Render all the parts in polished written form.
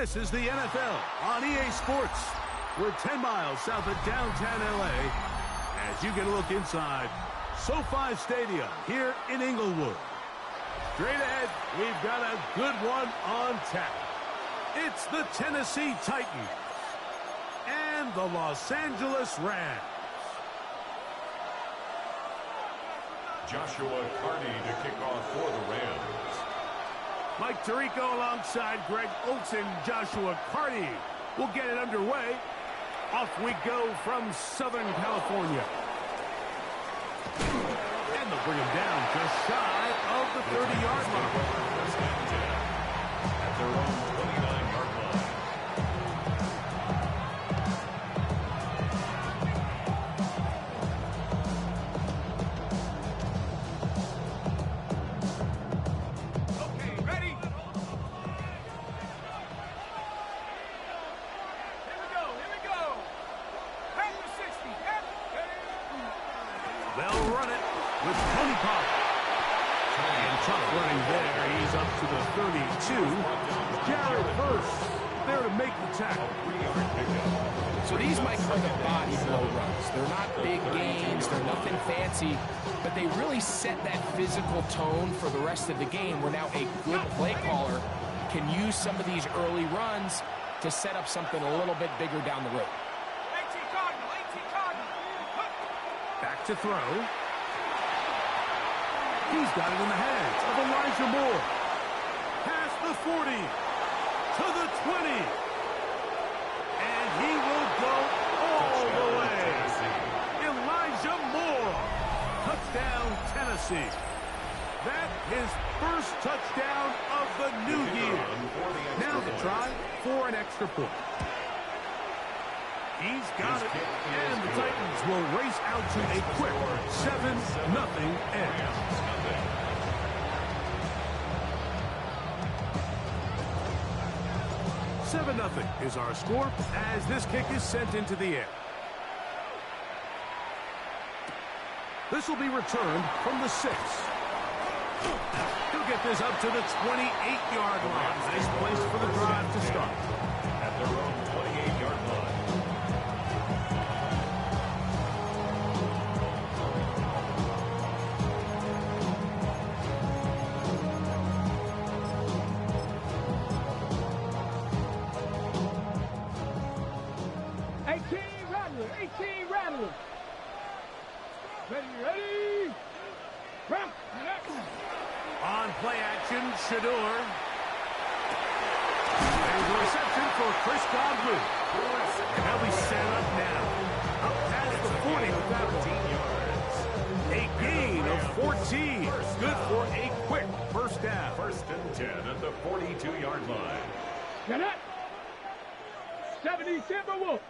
This is the NFL on EA Sports. We're 10 miles south of downtown LA as you get a look inside SoFi Stadium here in Inglewood. Straight ahead, we've got a good one on tap. It's the Tennessee Titans and the Los Angeles Rams. Joshua Carney to kick off for the Rams. Mike Tirico alongside Greg Olsen. Joshua Carney will get it underway. Off we go from Southern California. And they'll bring him down just shy of the 30-yard line. At their own 29-yard line. Okay, ready? Here we go. Back to 60. They'll run it with Tony Pollard. And tough running there. He's up to the 32. Jared Hurst there to make the tackle. So these might are the body blow runs. They're not big gains. They're nothing fancy. But they really set that physical tone for the rest of the game where now a good play caller can use some of these early runs to set up something a little bit bigger down the road. Back to throw. He's got it in the hands of Elijah Moore. Past the 40 to the 20. And he will go all the way. Elijah Moore. Touchdown, Tennessee. That his first touchdown of the new year. Now the try for an extra point. He's got it, and the Titans will race out to a quick 7-0 edge. 7-0 is our score as this kick is sent into the air. This will be returned from the 6. He'll get this up to the 28-yard line. Nice place for the drive to start. At their own 28-yard line. Rattler. Ready. Ramp. On play action, Shador. There's a reception for Chris Godwin. And they'll be set up now. Up past the 40 with that one. A gain of 14. Good for a quick first down. 1st and 10 at the 42-yard line. Get it. 70 Timberwolves.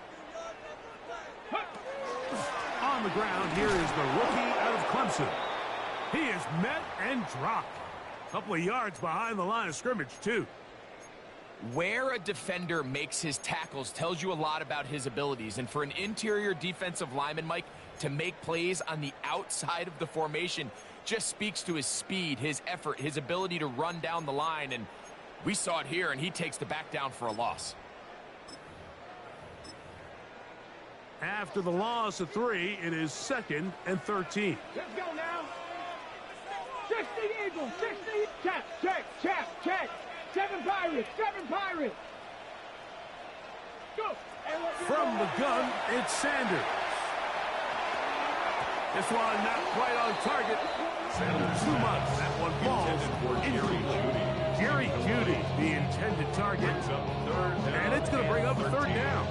On the ground, here is the rookie out of Clemson. He is met and dropped. A couple of yards behind the line of scrimmage, too. Where a defender makes his tackles tells you a lot about his abilities. And for an interior defensive lineman, Mike, to make plays on the outside of the formation just speaks to his speed, his effort, his ability to run down the line. And we saw it here, and he takes the back down for a loss. After the loss of 3, it is 2nd and 13. Let's go now. 60 Eagles, 60. Check. 7 Pirates. Go. From the gun, it's Sanders. This one not quite on target. Sanders too much. That one falls. Jerry Jeudy, the intended target. And it's going to bring up a 3rd down.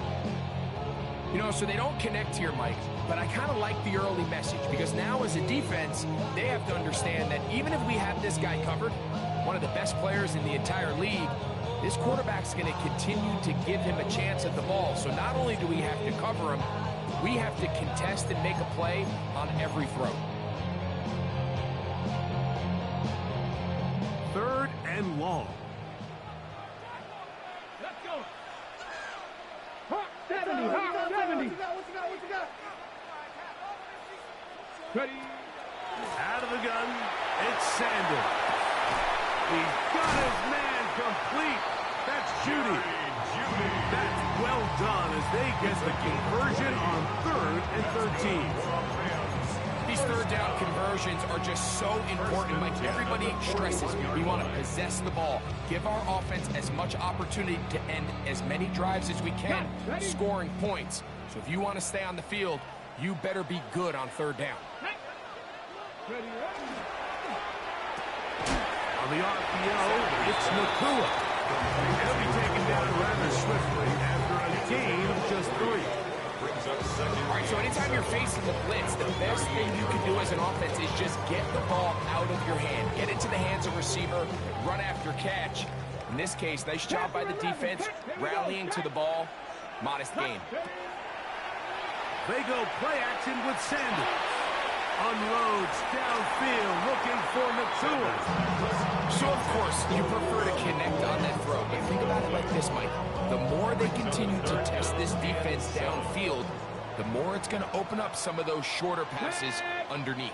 You know, so they don't connect here, Mike, but I kind of like the early message because now as a defense, they have to understand that even if we have this guy covered, one of the best players in the entire league, this quarterback's going to continue to give him a chance at the ball. So not only do we have to cover him, we have to contest and make a play on every throw. 3rd and long. Let's go. 70. What you got? Ready. Out of the gun, it's Sanders. He's got his man complete. That's Judy. That's well done as they get the conversion on 3rd and 13. These third down conversions are just so important. Like everybody stresses, we want to possess the ball, give our offense as much opportunity to end as many drives as we can, scoring points. So if you want to stay on the field, you better be good on 3rd down. On the RPO, it's Nakua. He'll be taken down rather swiftly after a gain of just 3. All right, so anytime you're facing the blitz, the best thing you can do as an offense is just get the ball out of your hand. Get it to the hands of receiver, run after catch. In this case, nice job by the defense, rallying to the ball. Modest gain. They go play action with Sanders. Unloads downfield, looking for Nakua. So, of course, you prefer to connect on that throw. But think about it like this, Mike. The more they continue to test this defense downfield, the more it's going to open up some of those shorter passes underneath.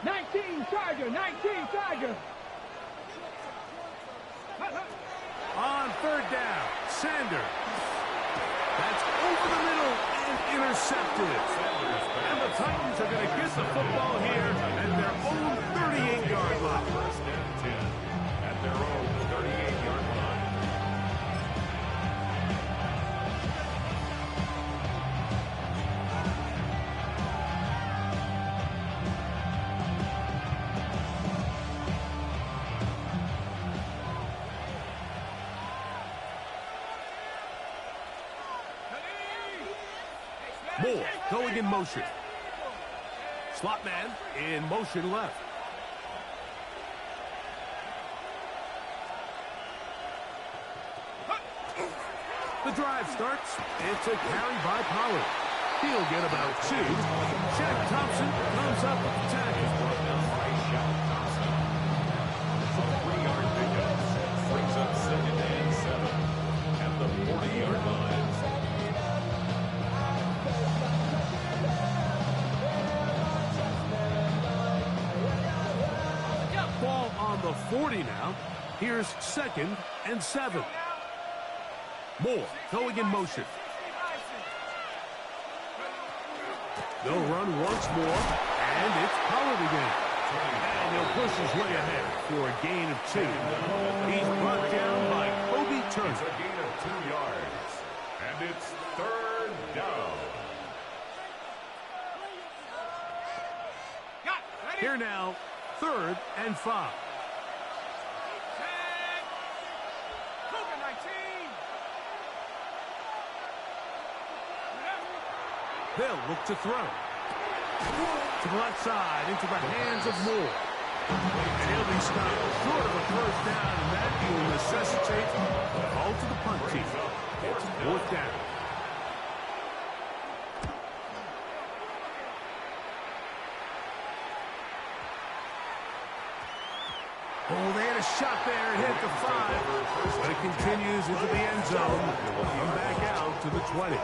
19 Charger, 19 Charger. On 3rd down, Sanders. That's over the middle and intercepted. And the Titans are going to get the football here at their own 38-yard line. First and 10 at their own 38-yard line. Moore going in motion. Slot man in motion left. The drive starts. It's a carry by Pollard. He'll get about 2. Shaq Thompson comes up with the tackle. A 3-yard pickup brings up 2nd and 7 at the 40-yard line. Ball on the 40 now. Here's 2nd and 7. Moore going in motion. They'll run once more, and it's Pollard again. And he'll push his way ahead for a gain of 2. He's brought down by Kobe It's Turner. a gain of 2 yards. And it's 3rd down. Here now, 3rd and 5. They'll look to throw. To the left side, into the hands of Moore. And he'll be stopped short of a 1st down, and that will necessitate a call to the punt team. It's 4th down. Oh, they had a shot there and hit the 5. But it continues into the end zone. Come back out to the 20.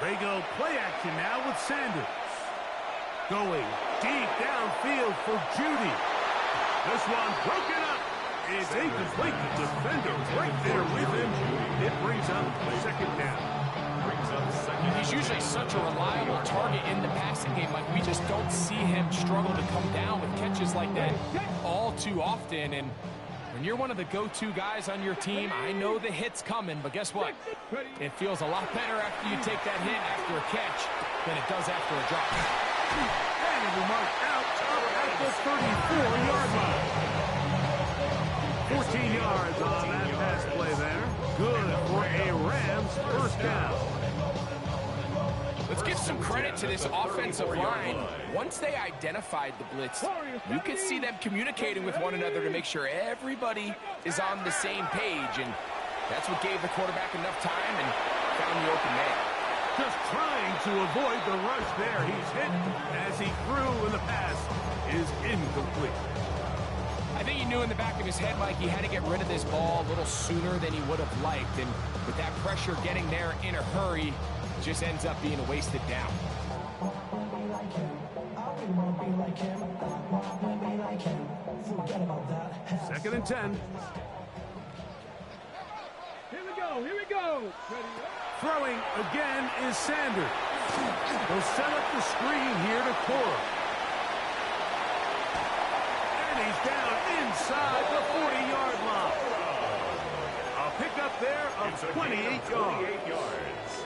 They go play action now with Sanders. Going deep downfield for Judy. This one broken up. It's incomplete. The defender right there with him. It brings up 2nd down. He's usually such a reliable target in the passing game. Like, we just don't see him struggle to come down with catches like that all too often. And when you're one of the go-to guys on your team, I know the hit's coming, but guess what? It feels a lot better after you take that hit after a catch than it does after a drop. And it'll be marked out up at the 34-yard line. 14 yards on that pass play there. Good for a Rams 1st down. Let's give some credit to this offensive line. Once they identified the blitz, you could see them communicating with one another to make sure everybody is on the same page, and that's what gave the quarterback enough time and found the open man. Just trying to avoid the rush there. He's hit as he threw, and the pass is incomplete. I I think he knew in the back of his head, Mike, he had to get rid of this ball a little sooner than he would have liked. And with that pressure getting there in a hurry, it just ends up being a wasted down. Second and 10. Here we go, here we go. Ready, Throwing again is Sanders. They'll set up the screen here to Cora. And he's down inside the 40-yard line. A pickup there of 28 yards.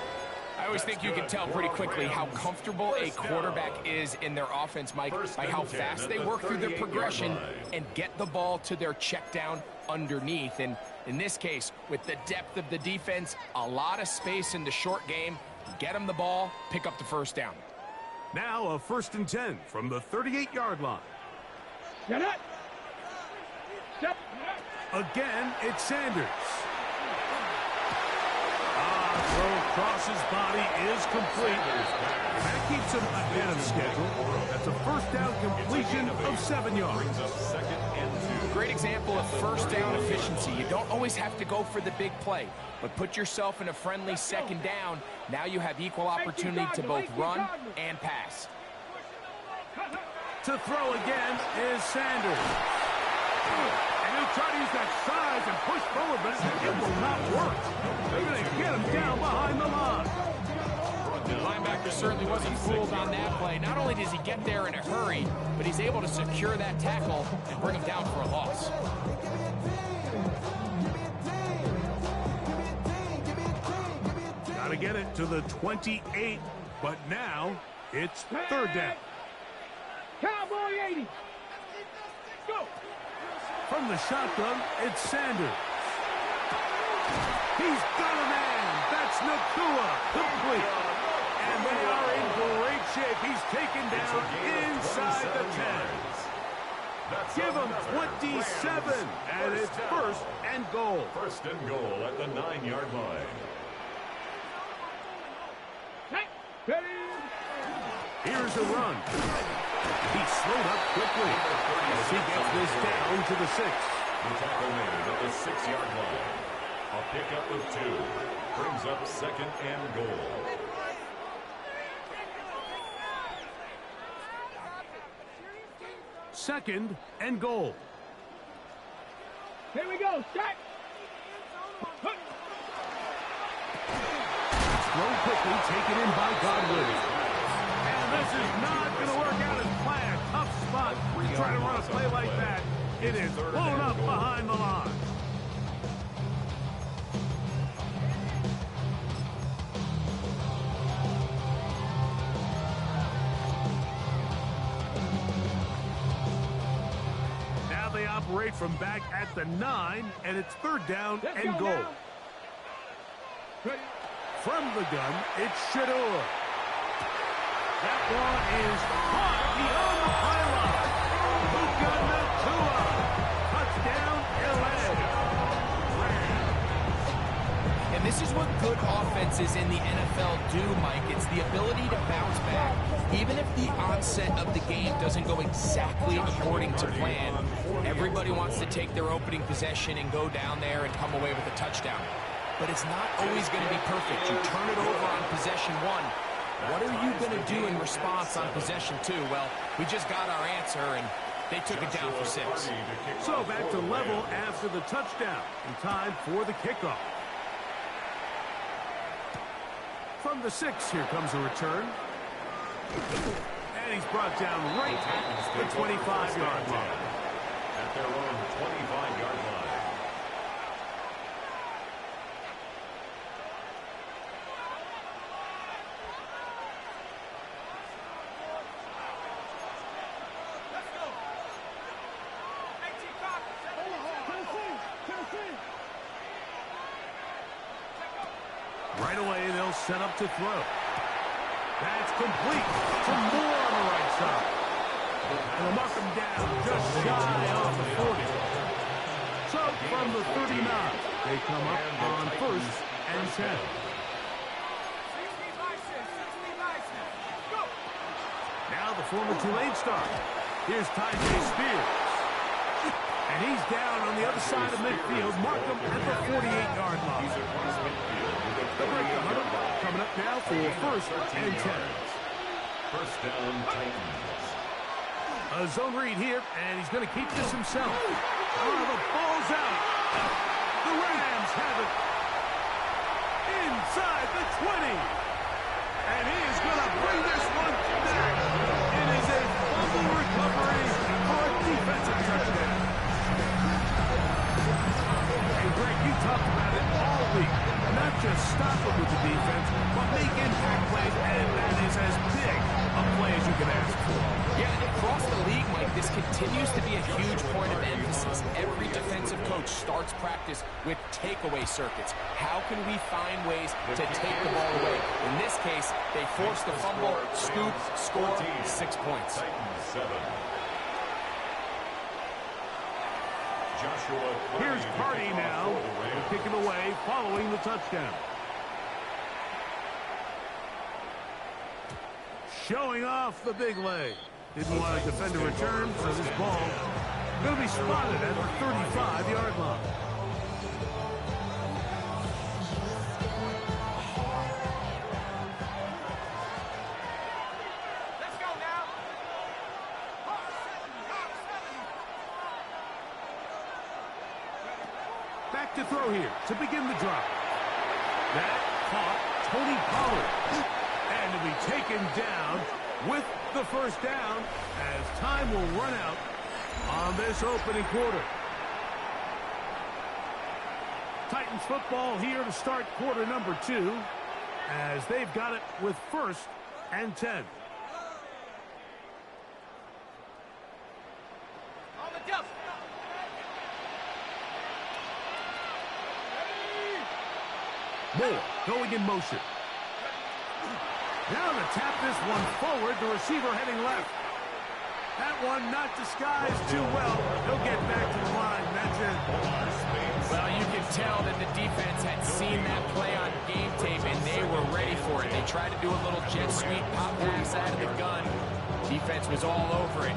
I always think you can tell pretty quickly how comfortable a quarterback is in their offense, Mike, by how fast they work through their progression and get the ball to their check down underneath. And in this case, with the depth of the defense, a lot of space in the short game, get them the ball, pick up the first down. Now a 1st and 10 from the 38-yard line. Get it. Step. Again, it's Sanders. Throw across his body is complete. That keeps him ahead of schedule. That's a first down completion of 7 yards. Great example of first down efficiency. You don't always have to go for the big play, but put yourself in a friendly second down. Now you have equal opportunity to both run and pass. To throw again is Sanders. And he'll try to use that size and push forward, but it will not work. They're going to get him down behind the line. The linebacker certainly wasn't fooled on that play. Not only does he get there in a hurry, but he's able to secure that tackle and bring him down for a loss. Got to get it to the 28, but now it's 3rd down. Cowboy 80. Go. From the shotgun, it's Sanders. He's got a man. That's Nakua. Complete. And they are in great shape. He's taken down inside the 10. Give him 27. And it's 1st and goal. 1st and goal at the 9-yard line. Ready. Here's a run. He's slowed up quickly as he gets this down to the 6. The tackle made at the 6-yard line. A pickup of 2. Brings up 2nd and goal. Second and goal. Here we go. Start. Thrown quickly, taken in by Godwin. And this is not going to work out as planned. Tough spot. Try to run a play like that. It is blown up behind the line. Now they operate from back at the 9, and it's 3rd down and goal. From the gun, it's Shador. That ball is caught beyond the pylon. Luka Nakua. Touchdown, LA. And this is what good offenses in the NFL do, Mike. It's the ability to bounce back. Even if the onset of the game doesn't go exactly according to plan, everybody wants to take their opening possession and go down there and come away with a touchdown. But it's not always going to be perfect. You turn it over on possession 1. What are you going to do in response on possession 2? Well, we just got our answer, and they took it down for 6. So back to level after the touchdown. In time for the kickoff. From the 6, here comes a return. And he's brought down right at the 25-yard line. At their own 25-yard line. Right away, they'll set up to throw. That's complete to Moore on the right side. And they'll mark him down just shy of the 40. So from the 39, they come up on 1st and 10. Now the former Tulane star. Here's Ty J. Spears. And he's down on the other side of midfield. Mark him at the 48-yard line. He's across midfield with a The break, 48-yard line. coming up now for first and 10. First down, Titans. A zone read here, and he's going to keep this himself. Oh, the ball's out. The Rams have it inside the 20. And he is going to bring this one back. It is a fumble recovery for a defensive touchdown. And Greg, you talked about it all week. Not just stop it with the defense, but make impact plays, and that is as big a play as you can ask for. Yeah, across the league, Mike, this continues to be a huge point of emphasis. Every defensive coach starts practice with takeaway circuits. How can we find ways to take the ball away? In this case, they force the fumble, scoop, score, 6 points. Titans 7. Joshua Here's Cardi Cardi now, kicking away following the touchdown. Showing off the big leg. Didn't want to defend a return, so this ball going to be spotted at the 35-yard line. Let's go now. Back to throw here to begin the drive. That caught Tony Pollard. And to be taken down with the first down as time will run out on this opening quarter. Titans football here to start quarter number 2 as they've got it with first and 10. On the jump. Moore going in motion. Now to tap this one forward, the receiver heading left. That one not disguised too well. He'll get back to the line. That's it. Well, you can tell that the defense had seen that play on game tape, and they were ready for it. They tried to do a little jet sweep, pop pass out of the gun. Defense was all over it.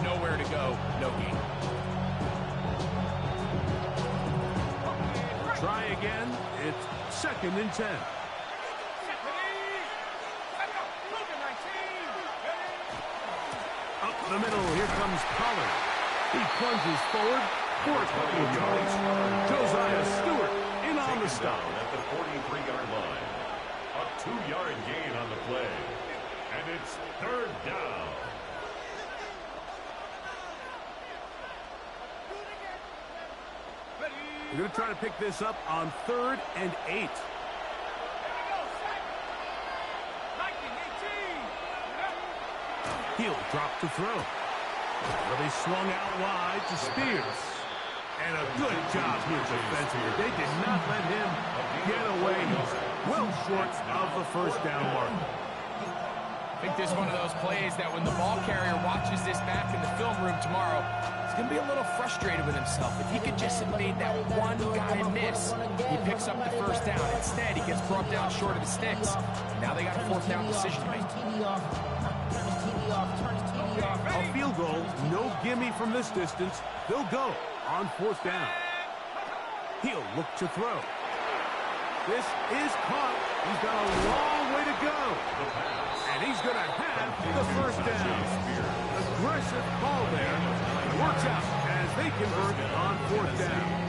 Nowhere to go, no gain. Try again. It's second and 10. Up the middle, here comes Pollard. He plunges forward for a couple of yards. Josiah Stewart in on the stop. At the 43-yard line. A 2-yard gain on the play. And it's third down. We're going to try to pick this up on 3rd and 8. He'll drop to throw. Well, they swung out wide to Spears. And a good job here defensively. They did not let him get away. Well short of the first down mark. I think this is one of those plays that when the ball carrier watches this back in the film room tomorrow, he's going to be a little frustrated with himself. If he could just have made that one guy miss, he picks up the first down. Instead, he gets brought down short of the sticks. Now they got a 4th down decision to make. A field goal, no gimme from this distance. They'll go on 4th down. He'll look to throw. This is caught. He's got a long way to go. And he's going to have the first down. Aggressive call there. Works out as they convert on 4th down.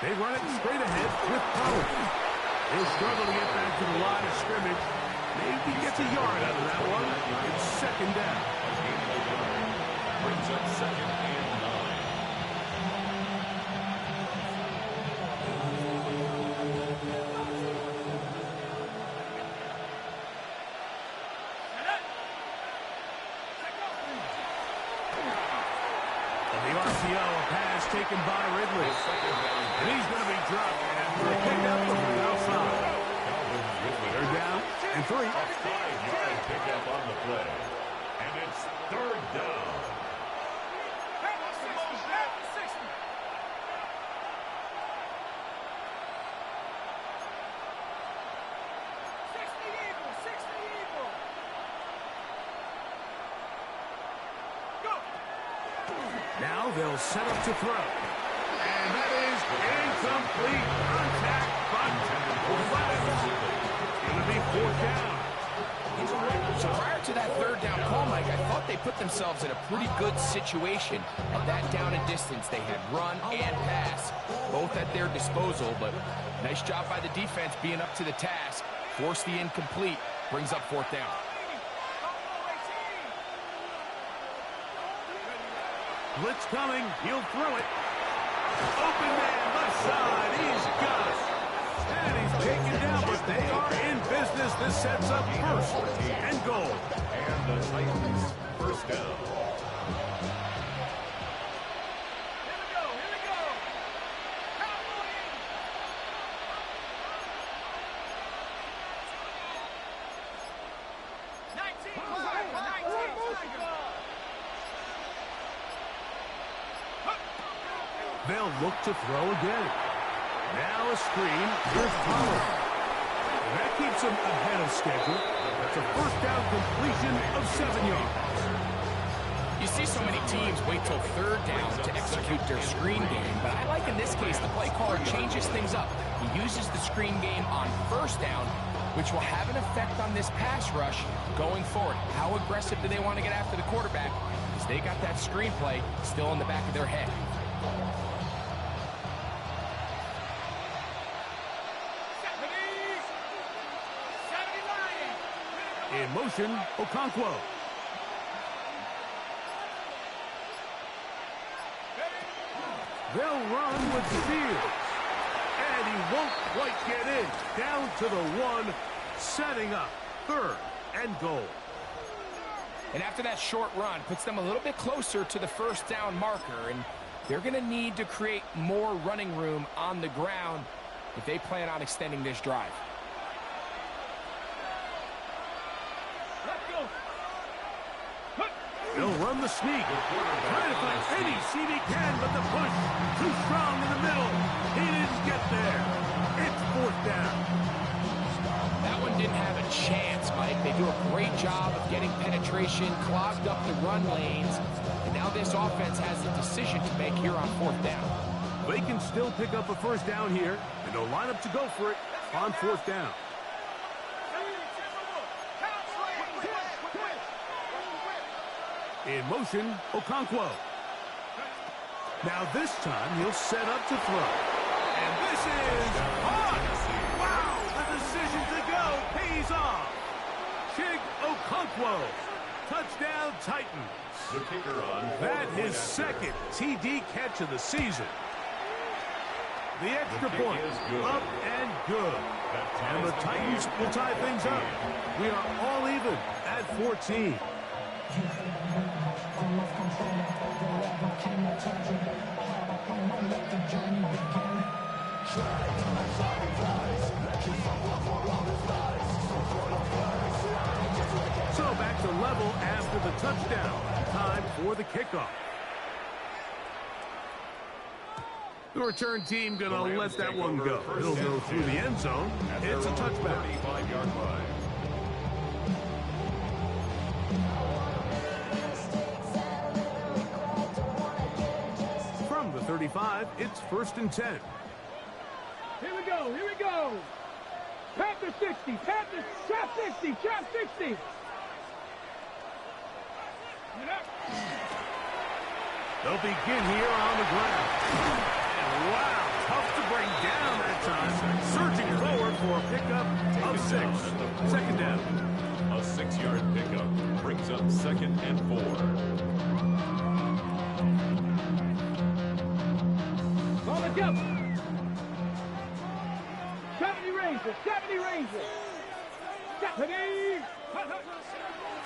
They run it straight ahead with Pollard. He'll struggle to get back to the line of scrimmage. Maybe gets a yard out of that one. It's second down. Brings up 2nd and 9. The RCO, a pass taken by Ridley. And he's going to be dropped after a pickup from the outside. They're down and 3. A 5-yard pickup on the play. And it's third down. He'll set up to throw. And that is incomplete contact, but it's going to be fourth down. So prior to that third down call, Mike, I thought they put themselves in a pretty good situation. At that down and distance, they had run and pass, both at their disposal, but nice job by the defense being up to the task. Force the incomplete, brings up fourth down. Blitz coming, he'll throw it. Open man, left side, he's got it. And he's taken down, but they are in business. This sets up first and goal. And the Titans first down. Here we go. Cowboy 19. They'll look to throw again. Now a screen. Here's Pollard. That keeps him ahead of schedule. That's a first down completion of 7 yards. You see so many teams wait till third down to execute their screen game, but I like in this case the play caller changes things up. He uses the screen game on first down, which will have an effect on this pass rush going forward. How aggressive do they want to get after the quarterback? Because they got that screen play still in the back of their head. In motion, Okonkwo. They'll run with Fields. And he won't quite get in. Down to the 1, setting up third and goal. And after that short run, puts them a little bit closer to the first down marker. And they're going to need to create more running room on the ground if they plan on extending this drive. They'll run the sneak. Trying to find any seam he can, but the push too strong in the middle. He didn't get there. It's fourth down. That one didn't have a chance, Mike. They do a great job of getting penetration, clogged up the run lanes, and now this offense has a decision to make here on fourth down. They can still pick up a first down here, and they'll line up to go for it on fourth down. In motion, Okonkwo. Now this time, he'll set up to throw. And this is on! Wow! The decision to go pays off. Chig Okonkwo. Touchdown, Titans. The kicker on. That his second TD catch of the season. The extra point, up and good. And the Titans will tie things up. We are all even at 14. So back to level after the touchdown. Time for the kickoff. The return team going to let that one go. It'll go through the end zone. It's a touchback. 35-yard line. From the 35, it's 1st and 10. Here we go. Panther 60, Panther, trap 60, trap 60. Get up. They'll begin here on the ground. And wow, tough to bring down that time. Surging forward for a pickup of 6. Second down. A 6-yard pickup brings up 2nd and 4. On the jump. 70 Rangers, 70 Rangers. 70.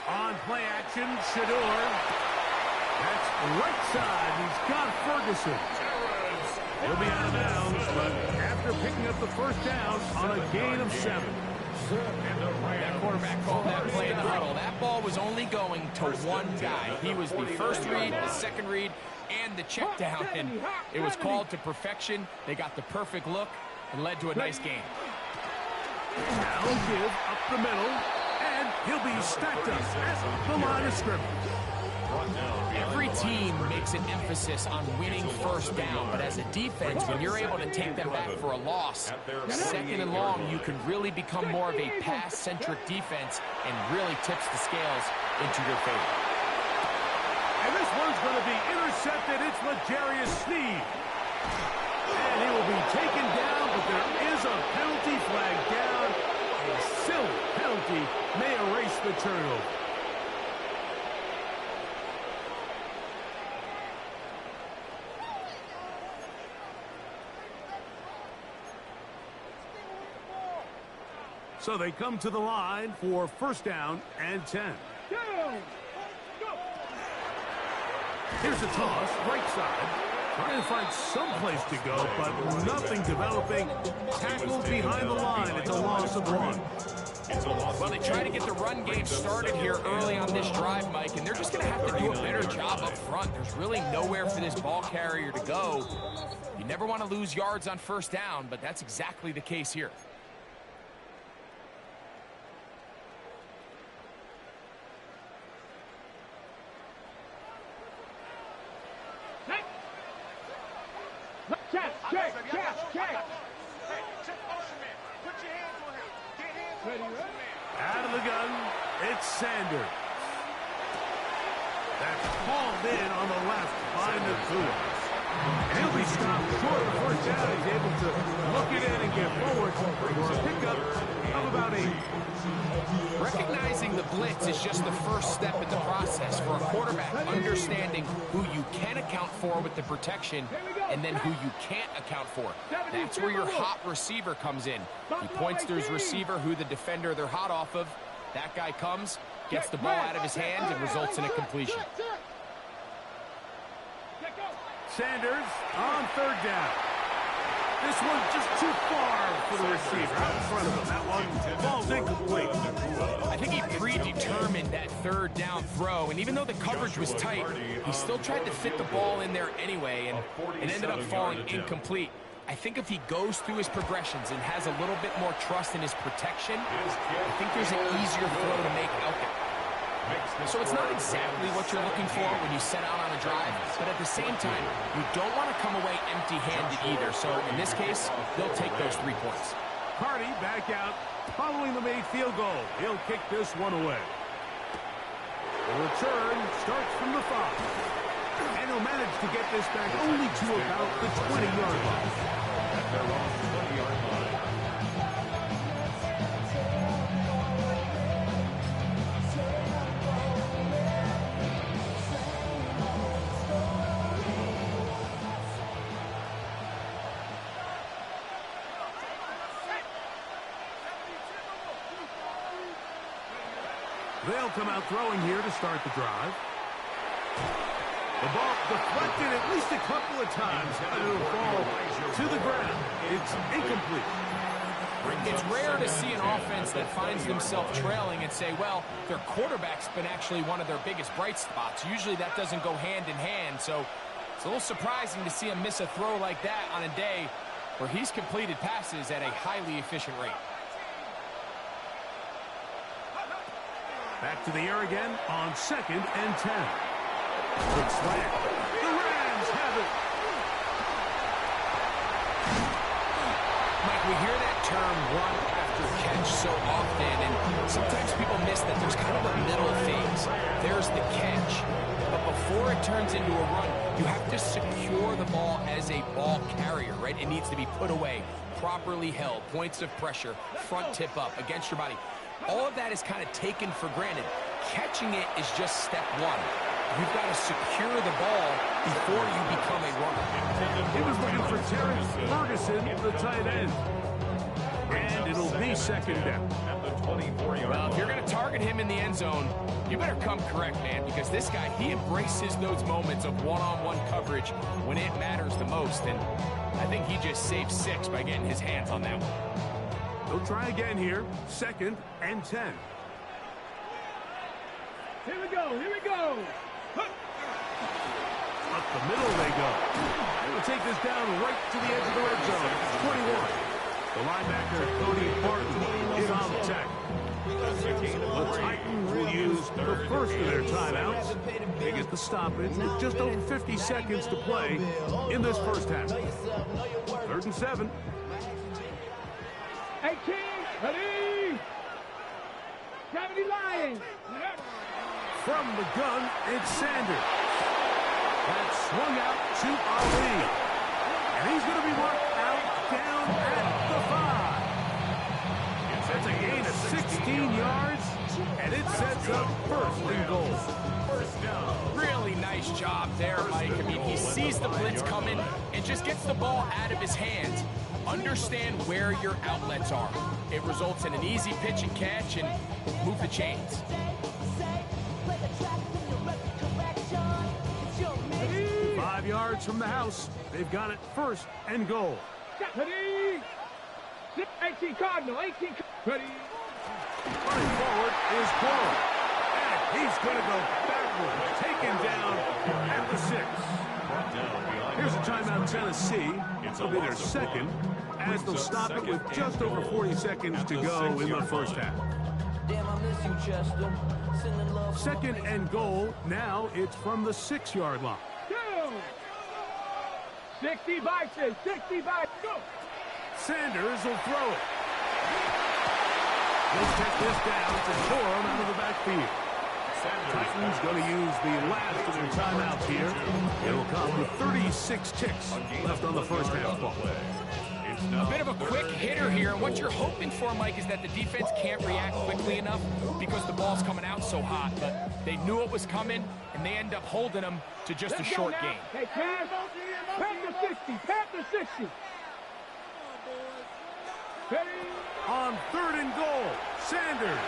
On play action, Shador. That's right side. He's got Ferguson. He'll be out of bounds, but after picking up the first down on a gain of 7. That quarterback called that play in the huddle. That ball was only going to one guy. He was the first read, the second read, and the check down. And it was called to perfection. They got the perfect look and led to a nice game. Now give up the middle, and he'll be stacked up at the line of scrimmage. Every team makes an emphasis on winning first down, but as a defense, when you're able to take them back for a loss, second and long, you can really become more of a pass-centric defense and really tips the scales into your favor. And this one's going to be intercepted. It's L'Jarius Sneed. And he will be taken down, but there is a penalty flag down. A silly penalty may erase the turnover. So they come to the line for first down and 10. Here's a toss, right side. Trying to find some place to go, but nothing developing. Tackled behind the line. It's a loss of 1. Well, they try to get the run game started here early on this drive, Mike, and they're just going to have to do a better job up front. There's really nowhere for this ball carrier to go. You never want to lose yards on first down, but that's exactly the case here. Out of the gun, it's Sanders. That's hauled in on the left by Nakua. And he'll be stopped short of first down. He's able to look it in and get forward for a pickup of about 8. Recognizing the blitz is just the first step in the process for a quarterback, understanding who you can account for with the protection and then who you can't account for. That's where your hot receiver comes in. He points to his receiver, who the defender they're hot off of. That guy comes, gets the ball out of his hands, and results in a completion. Sanders on third down. This one's just too far for the receiver. Out in front of him. That one falls incomplete. I think he predetermined that third down throw, and even though the coverage was tight, he still tried to fit the ball in there anyway, and it ended up falling incomplete. I think if he goes through his progressions and has a little bit more trust in his protection, I think there's an easier throw to make out there. So it's not exactly what you're looking for when you set out on a drive, but at the same time, you don't want to come away empty-handed either. So in this case, they'll take those 3 points. Hardy back out following the made field goal. He'll kick this one away. The return starts from the 5. And he'll manage to get this back only to about the 20-yard line. At their own 20-yard line. They'll come out throwing here to start the drive. The ball deflected at least a couple of times, and it'll fall to the ground. It's incomplete. It's rare to see an offense that finds themselves trailing and say, well, their quarterback's been actually one of their biggest bright spots. Usually that doesn't go hand in hand, so it's a little surprising to see him miss a throw like that on a day where he's completed passes at a highly efficient rate. Back to the air again on 2nd and 10. Good slant. The Rams have it. Mike, we hear that term run after catch so often, and sometimes people miss that there's kind of a middle phase. There's the catch, but before it turns into a run, you have to secure the ball as a ball carrier, right? It needs to be put away, properly held, points of pressure, front tip up against your body. All of that is kind of taken for granted. Catching it is just step 1. You've got to secure the ball before you become a runner. He was looking for Terrence Ferguson, the tight end. And it'll be 2nd down. At the 24-yard Well, if you're going to target him in the end zone, you better come correct, man, because this guy, he embraces those moments of one-on-one coverage when it matters the most. And I think he just saved 6 by getting his hands on that one. They'll try again here. 2nd and 10. Here we go. Here we go. Up the middle they go. They will take this down right to the edge of the red zone. 21. The linebacker, Cody Barton, is on the tackle. The Titans will use the first of their timeouts. They get the stoppage with just over 50 seconds to play in this first half. 3rd and 7. 18, ready. Gravity Lions. From the gun, it's Sanders. That's swung out to Ali. And he's going to be marked out down at the 5. That's a gain of 16 yards, and it sets up 1st and goal. Really nice job there, Mike. I mean, he sees the blitz coming and just gets the ball out of his hands. Understand where your outlets are. It results in an easy pitch and catch and move the chains. 5 yards from the house. They've got it 1st and goal. Ready. 18 Cardinal, 18. Ready. Running forward is Cole. And he's going to go backward. Taken down at the 6. Here's a timeout, Tennessee. It'll be their 2nd, as they'll stop it with just over 40 seconds to go in the first half. 2nd and goal. Now it's from the 6-yard line. 60 Vices, 60 Vices, go! Sanders will throw it. He'll take this down to Corum out of the backfield. Titans going to use the last of their timeouts here. It'll come with 36 ticks left on the first half clock. A bit of a quick hitter here. What you're hoping for, Mike, is that the defense can't react quickly enough because the ball's coming out so hot. But they knew it was coming, and they end up holding them to just a short game. Hey, Panther 60, Panther 60. Ready. On 3rd and goal, Sanders.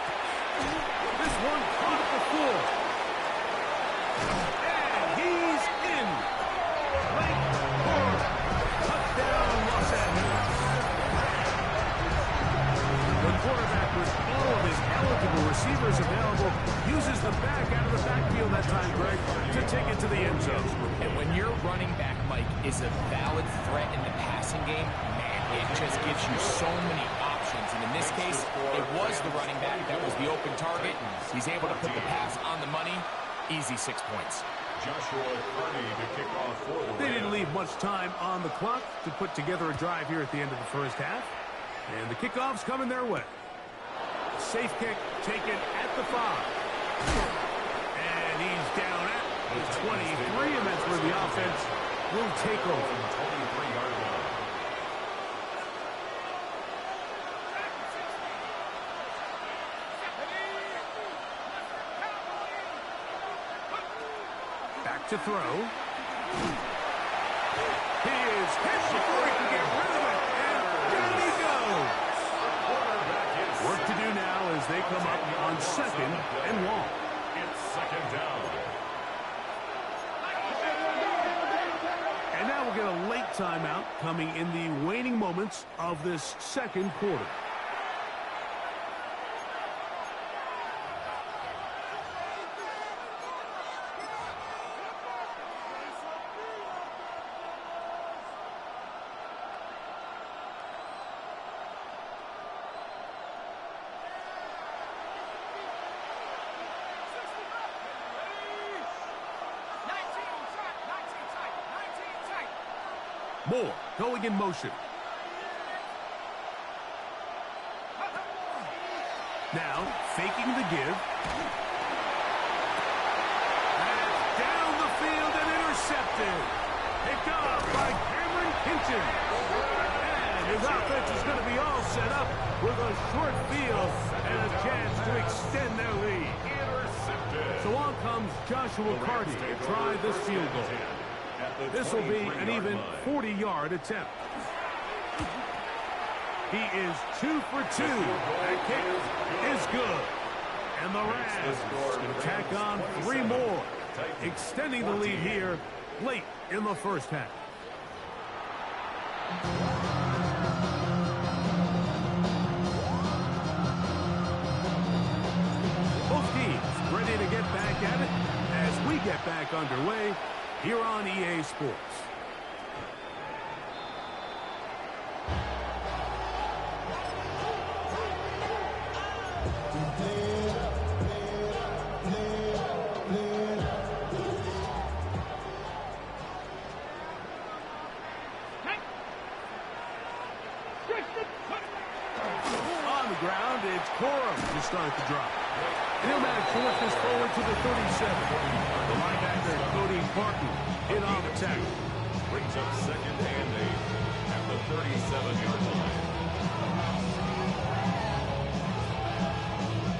This one caught at the floor. And he's in. Late for touchdown, Los Angeles. The quarterback, with all of his eligible receivers available, uses the back out of the backfield that time, Greg, to take it to the end zone. And when your running back, Mike, is a valid threat in the passing game, man, it just gives you so many options. And in this case, it was the running back that was the open target. He's able to put the pass on the money. Easy 6 points. They didn't leave much time on the clock to put together a drive here at the end of the first half. And the kickoff's coming their way. Safe kick taken at the 5. And he's down at the 23, and that's where the offense will take over. Back to throw. He is hit before he can get rid of it. And down he goes. Work to do now as they come up on 2nd and long. It's 2nd down. And now we'll get a late timeout coming in the waning moments of this 2nd quarter. Moore going in motion. Now faking the give. And down the field and intercepted. Picked up by Cameron Hinton. And his offense is going to be all set up with a short field and a chance to extend their lead. So on comes Joshua Carty to try this field goal. This will be an even 40-yard attempt. He is 2 for 2. That kick is good. And the Rams going to tack on 3 more, extending the lead here late in the first half. Both teams ready to get back at it as we get back underway here on EA Sports. ground. It's Corum to start the drive. And he'll now force this forward to the 37. The linebacker, Cody Barton, in on the tackle. Brings up second and 8 at the 37-yard line.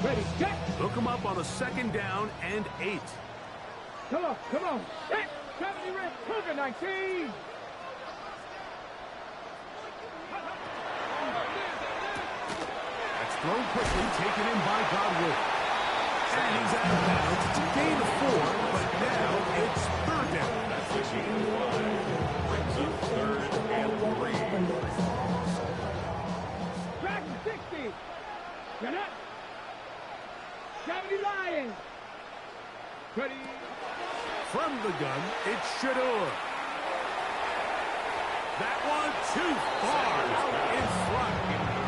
Ready, set. Hook him up on a second down and 8. Come on, come on. Set. 70 rep, Cougar 19. That's thrown quickly, taken in by Godwin. And he's out of bounds. It's a gain of 4, but now it's third down. That's a gain of 5. Brings up third and 3. Back to 60. Get up. 70 Lions. Ready. From the gun, it's Shador. That one too far out in front.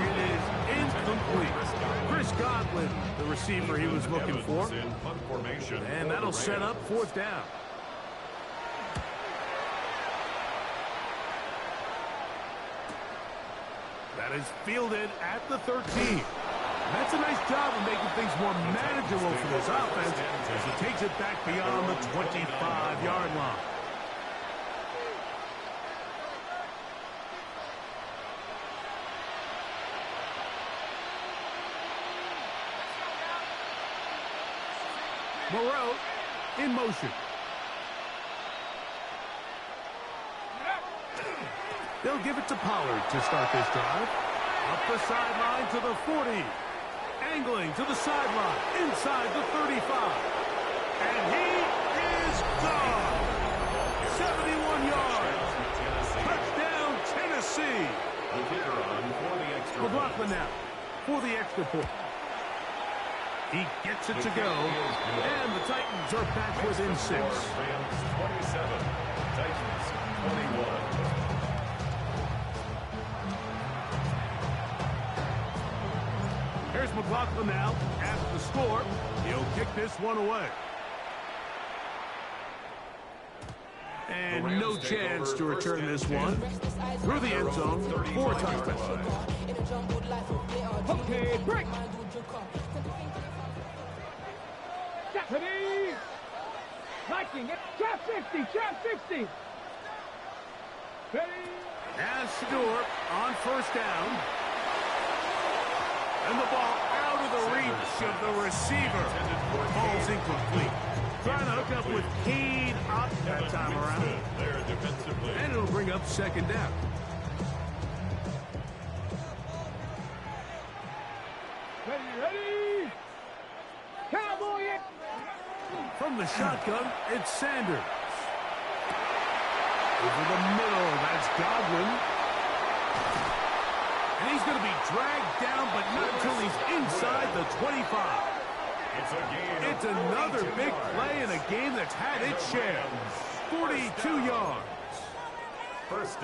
It is incomplete. Chris Godwin, the receiver he was looking for. And that'll set up fourth down. That is fielded at the 13. That's a nice job of making things more manageable for this offense as he takes it back beyond the 25-yard line. Moreau in motion. They'll give it to Pollard to start this drive. Up the sideline to the 40. Angling to the sideline, inside the 35. And he is gone. 71 yards. Touchdown, Tennessee. McLaughlin now for the extra point. He gets it to go. And the Titans are back within 6. 27, Titans 21. Here's McLaughlin now at the score. He'll kick this one away. And no chance to return this one. Through the end zone for a touchdown. Okay, break. Stephanie. Viking, trap 60, trap 60. Ready. As Shador on first down. And the ball out of the reach of the receiver. Ball's incomplete. Trying to hook up with Cade up that time around. And it'll bring up second down. Ready, ready. Cowboy it. From the shotgun, it's Sanders. Over the middle, that's Godwin. And he's going to be dragged down, but not until he's inside the 25. It's another big play in a game that's had its share. 42 yards.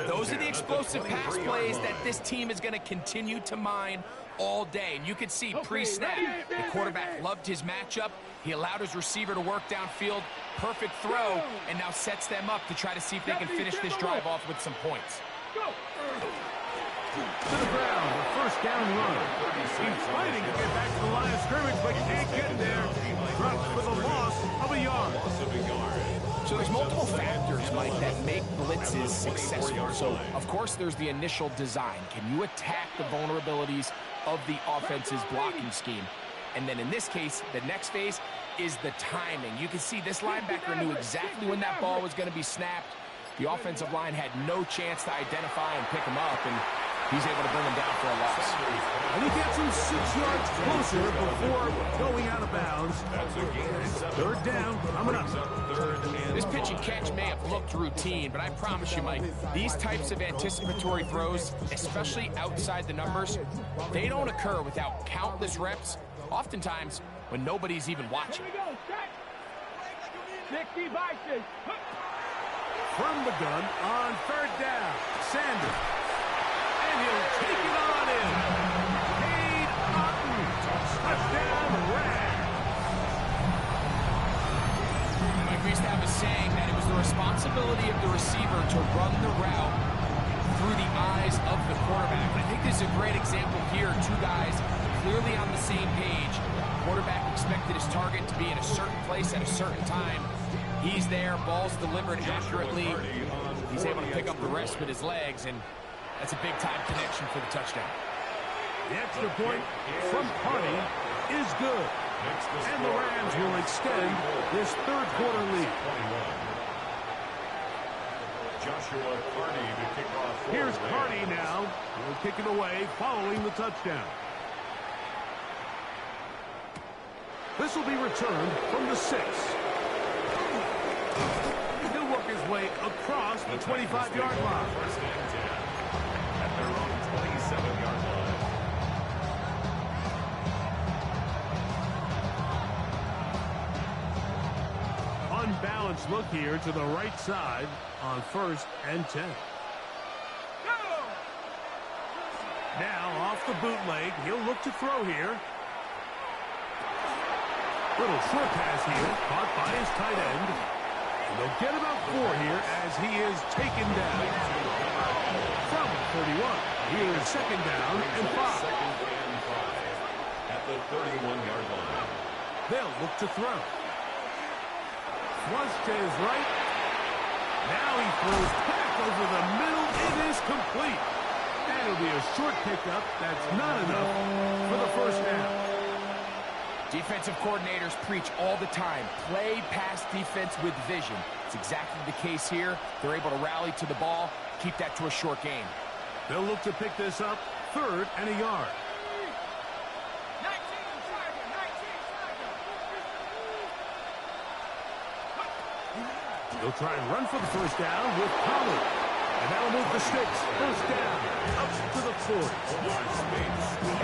Those are the explosive pass plays that this team is going to continue to mine all day. And you can see pre-snap, the quarterback loved his matchup. He allowed his receiver to work downfield. Perfect throw, and now sets them up to try to see if they can finish this drive off with some points. Go. To the ground, the first down run. He's fighting to get back to the line of scrimmage, but can't get there. Drops for the loss of a yard. So there's multiple factors, Mike, that make blitzes successful. So, of course, there's the initial design. Can you attack the vulnerabilities of the offense's blocking scheme? And then in this case, the next phase is the timing. You can see this linebacker knew exactly when that ball was going to be snapped. The offensive line had no chance to identify and pick him up, and he's able to bring him down for a loss. And he gets him 6 yards closer before going out of bounds. Third down, coming up. This pitch and catch may have looked routine, but I promise you, Mike, these types of anticipatory throws, especially outside the numbers, they don't occur without countless reps, oftentimes when nobody's even watching. Here we go, set. 60 Vikings. From the gun on third down, Sanders. And he'll take it on in. Cade Otton. Touchdown, Rams. Mike, we used to have a saying that it was the responsibility of the receiver to run the route through the eyes of the quarterback. And I think this is a great example here. Two guys clearly on the same page. Quarterback expected his target to be in a certain place at a certain time. He's there, ball's delivered accurately. He's able to pick up the rest with his legs, and that's a big-time connection for the touchdown. The extra point from Party is good. And the Rams will extend this third-quarter lead. Joshua Carney to kick off. Here's Carney now. He'll kick it away following the touchdown. This will be returned from the 6. He'll work his way across the 25-yard line. First and 10 at their own 27-yard line. Unbalanced look here to the right side on 1st and 10. Now off the bootleg, he'll look to throw here. Little short pass here, caught by his tight end. And they'll get about 4 here as he is taken down. From 31, here's second down and 5. Second and 5 at the 31-yard line. They'll look to throw. Flush to his right. Now he throws back over the middle. It is complete. And it'll be a short pickup. That's not enough for the first down. Defensive coordinators preach all the time, play pass defense with vision. It's exactly the case here. They're able to rally to the ball, keep that to a short game. They'll look to pick this up, 3rd and a yard. They'll try and run for the first down with Pollard. And that'll move the sticks. First down, up to the 40.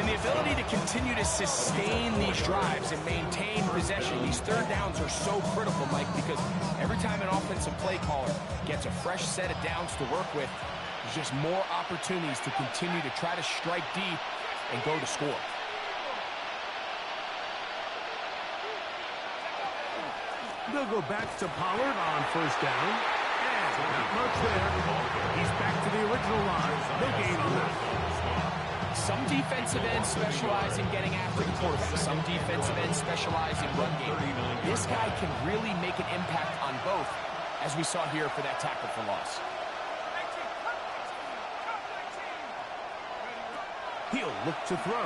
And the ability to continue to sustain these drives and maintain possession, these third downs are so critical, Mike, because every time an offensive play caller gets a fresh set of downs to work with, there's just more opportunities to continue to try to strike deep and go to score. They'll go back to Pollard on first down. And not much there. He's back to the original line. No gain on that. Some defensive ends specialize in getting after the quarterback. Some defensive ends specialize in run game. This guy can really make an impact on both, as we saw here for that tackle for loss. He'll look to throw.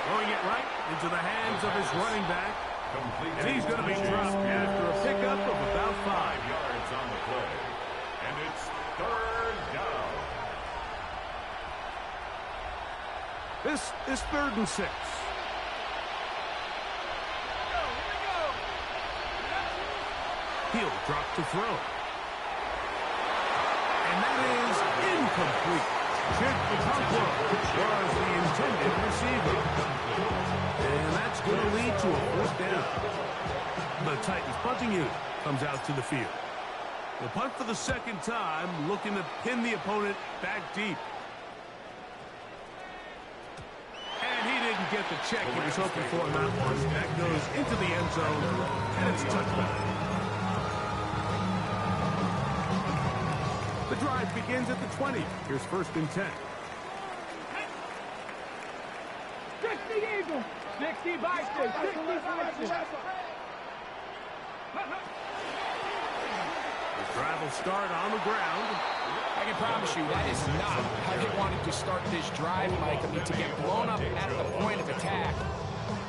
Throwing it right into the hands of his running back. And he's going to be dropped after a pickup of about 5 yards on the play. And it's 3rd down. This is 3rd and 6. He'll drop to throw. And that is incomplete. Chip Okonkwo was the intended receiver. And that's going to lead to a 4th down. The Titans punting unit comes out to the field. The punt for the second time, looking to pin the opponent back deep. And he didn't get the check he was hoping for on that one. That goes into the end zone, and it's a touchdown. The drive begins at the 20. Here's 1st and 10. 60 Eagles. 60 by 6. 60 by 6. The drive will start on the ground. I can promise you that is not how they wanted to start this drive, Mike. I mean, to get blown up at the point of attack,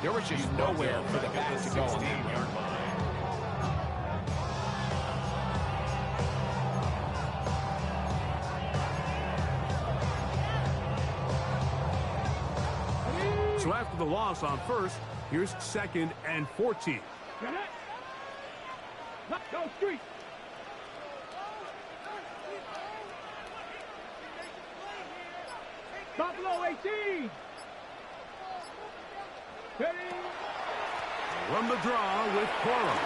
there was just nowhere for the back to go on that one. So after the loss on 1st, here's 2nd and 14. Go street. Top low 18. From the draw with Corum.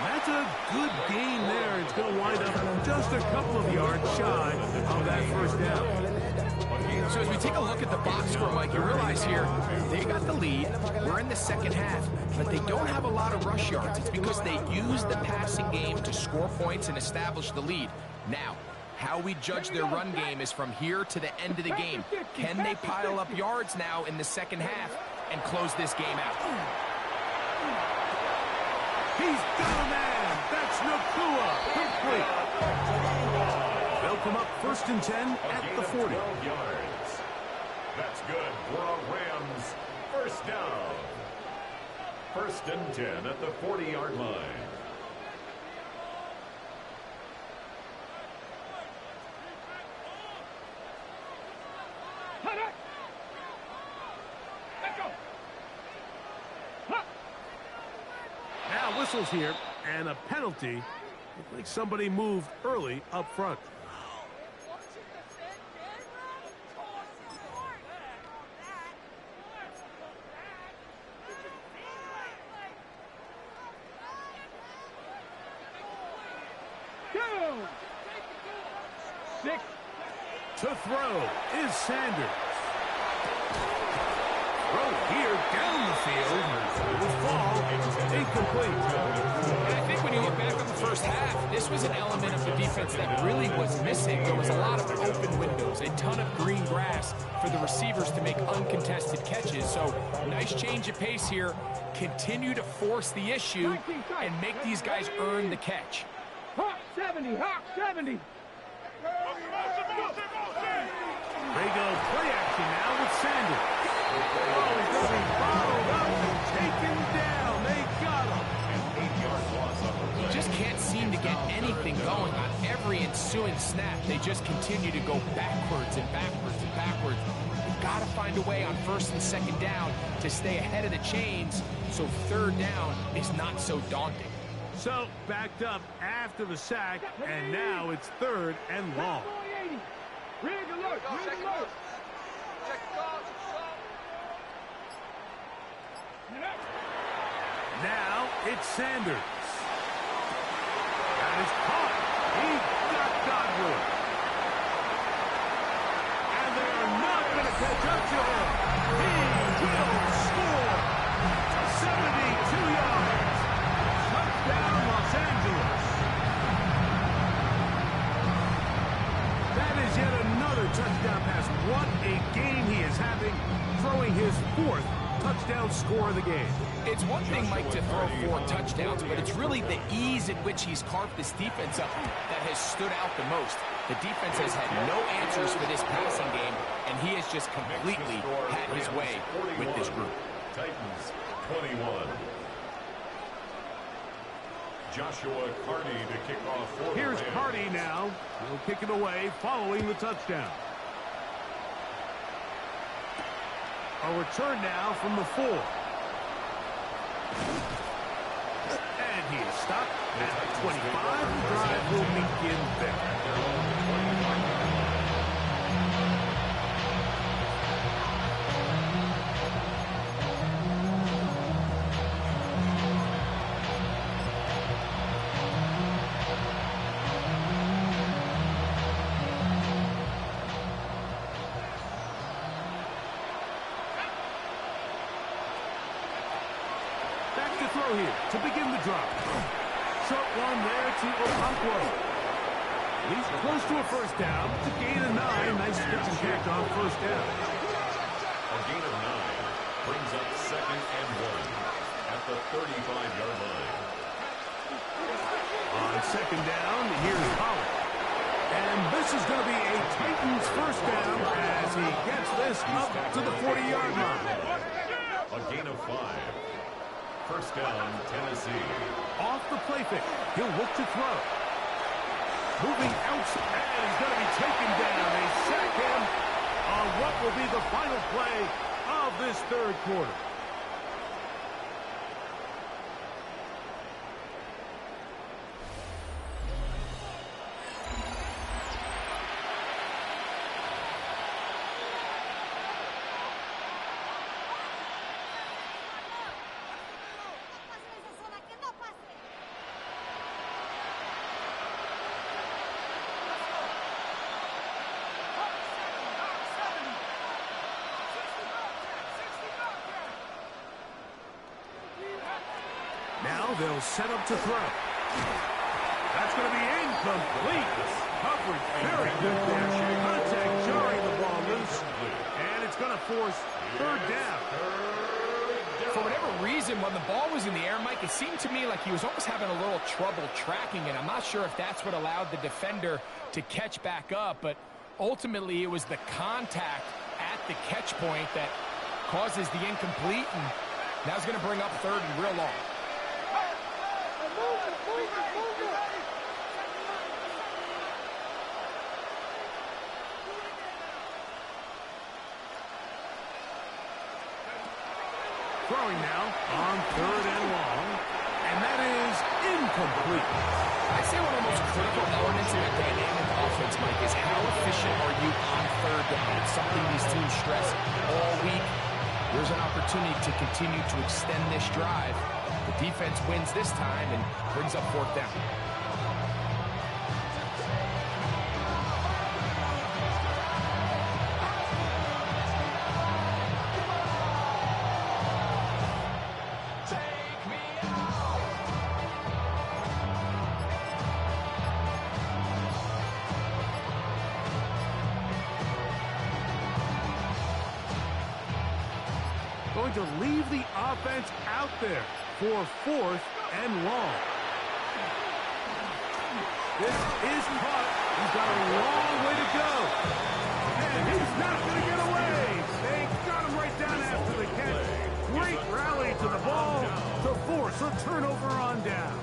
That's a good gain there. It's going to wind up just a couple of yards shy of that first down. So as we take a look at the box score, Mike, you realize here, they got the lead. We're in the second half, but they don't have a lot of rush yards. It's because they use the passing game to score points and establish the lead. Now, How we judge their run game is from here to the end of the game. Can they pile up yards now in the second half and close this game out? He's got a man. That's Nakua. Complete. They'll come up 1st and 10 at the 40. 12 yards. That's good for a Rams first down. 1st and 10 at the 40-yard line. Now whistles here, and a penalty. Looks like somebody moved early up front. To throw is Sanders. Throw here down the field. It will fall. Incomplete. And I think when you look back on the first half, this was an element of the defense that really was missing. There was a lot of open windows, a ton of green grass for the receivers to make uncontested catches. So nice change of pace here. Continue to force the issue and make these guys earn the catch. Hawk 70, Hawk 70. They go play action now with Sanders. Oh, he's going to be followed up and taken down. They got him. An 8-yard loss on the play. You just can't seem to get anything going on every ensuing snap. They just continue to go backwards and backwards and backwards. You've got to find a way on 1st and 2nd down to stay ahead of the chains so 3rd down is not so daunting. So backed up after the sack, and now it's 3rd and long. Rig alert, rig alert. Now it's Sanders. That is caught. He got Godwin. And they are not going to catch up to him. He will score. 72 yards. Touchdown, Los Angeles. That is yet another touchdown pass. What a game he is having, throwing his 4th touchdown score of the game. It's one thing, Mike, to throw 4 touchdowns, but it's really the ease in which he's carved this defense up that has stood out the most. The defense has had no answers for this passing game, and he has just completely had his way with this group. Titans 21. Joshua Carty to kick off for the Here's Rams. Carty now. He'll kick it away following the touchdown. A return now from the 4. And he is stopped at the 25. The drive will begin there. Here to begin the drive. Short one there to Okonkwo. He's close to a 1st down. It's a gain of 9. Nice pitch and catch on 1st down. A gain of 9 brings up 2nd and 1 at the 35-yard line. On 2nd down, here's Pollard. And this is going to be a Titans 1st down as he gets this up to the 40-yard line. A gain of 5. 1st down, Tennessee. Off the play fake. He'll look to throw. Moving outside. And he's going to be taken down. They sack him on what will be the final play of this 3rd quarter. Now they'll set up to throw. That's going to be Incomplete. Coverage very good there. Contact jarring the ball loose. And it's going to force third down. For whatever reason, when the ball was in the air, Mike, it seemed to me like he was almost having a little trouble tracking it. I'm not sure if that's what allowed the defender to catch back up, but ultimately it was the contact at the catch point that causes the incomplete, and now it's going to bring up third and real long. Throwing now on third and long, and that is incomplete. I'd say one of the most critical elements in a dynamic offense, Mike, is how efficient are you on third down. It's something these teams stress all week. There's an opportunity to continue to extend this drive. The defense wins this time and brings up fourth down. Going to leave the offense out there for fourth and long. This is caught. He's got a long way to go. And he's not going to get away. They got him right down after the catch. Great rally to the ball to force a turnover on down.